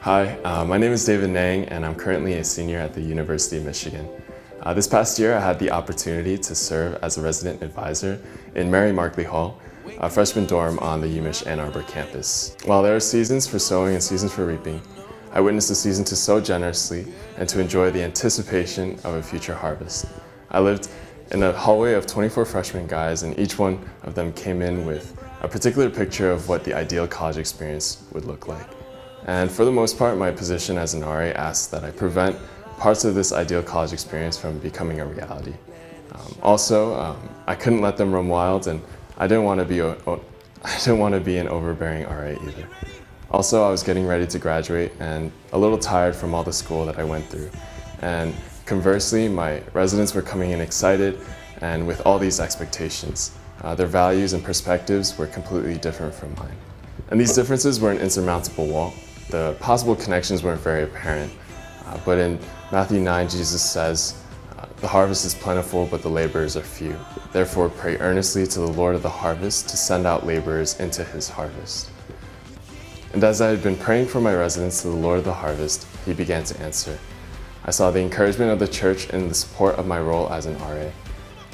Hi, my name is David Nang, and I'm currently a senior at the University of Michigan. This past year, I had the opportunity to serve as a resident advisor in Mary Markley Hall, a freshman dorm on the UMich Ann Arbor campus. While there are seasons for sowing and seasons for reaping, I witnessed a season to sow generously and to enjoy the anticipation of a future harvest. I lived in a hallway of 24 freshman guys, and each one of them came in with a particular picture of what the ideal college experience would look like. And for the most part, my position as an RA asks that I prevent parts of this ideal college experience from becoming a reality. I couldn't let them run wild, and I didn't want to be an overbearing RA either. Also, I was getting ready to graduate and a little tired from all the school that I went through. And conversely, my residents were coming in excited and with all these expectations. Their values and perspectives were completely different from mine. And these differences were an insurmountable wall. The possible connections weren't very apparent, but in Matthew 9, Jesus says, "The harvest is plentiful, but the laborers are few. Therefore pray earnestly to the Lord of the harvest to send out laborers into his harvest." And as I had been praying for my residents to the Lord of the harvest, he began to answer. I saw the encouragement of the church and the support of my role as an RA.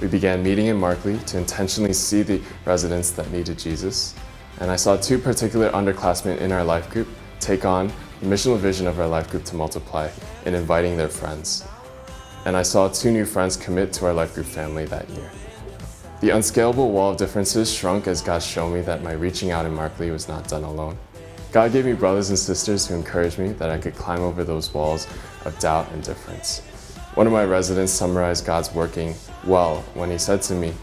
We began meeting in Markley to intentionally see the residents that needed Jesus. And I saw two particular underclassmen in our life group take on the missional vision of our life group to multiply in inviting their friends. And I saw two new friends commit to our life group family that year. The unscalable wall of differences shrunk as God showed me that my reaching out in Markley was not done alone. God gave me brothers and sisters who encouraged me that I could climb over those walls of doubt and difference. One of my residents summarized God's working well when he said to me,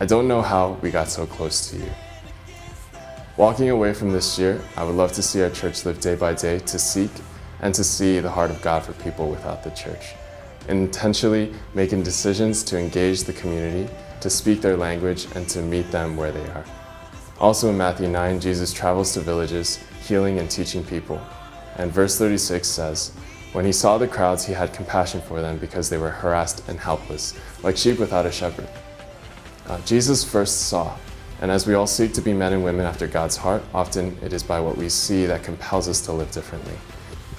"I don't know how we got so close to you." Walking away from this year, I would love to see our church live day by day to seek and to see the heart of God for people without the church, intentionally making decisions to engage the community, to speak their language, and to meet them where they are. Also in Matthew 9, Jesus travels to villages, healing and teaching people. And verse 36 says, "When he saw the crowds, he had compassion for them because they were harassed and helpless, like sheep without a shepherd." Jesus first saw. And as we all seek to be men and women after God's heart, often it is by what we see that compels us to live differently.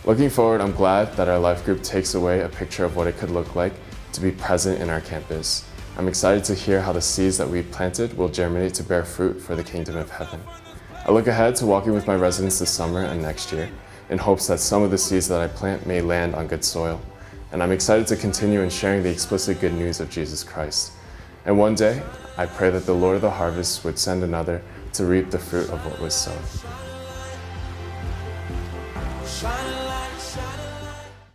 Looking forward, I'm glad that our life group takes away a picture of what it could look like to be present in our campus. I'm excited to hear how the seeds that we've planted will germinate to bear fruit for the kingdom of heaven. I look ahead to walking with my residents this summer and next year in hopes that some of the seeds that I plant may land on good soil. And I'm excited to continue in sharing the explicit good news of Jesus Christ. And one day, I pray that the Lord of the harvest would send another to reap the fruit of what was sown. Shine a light, shine a light.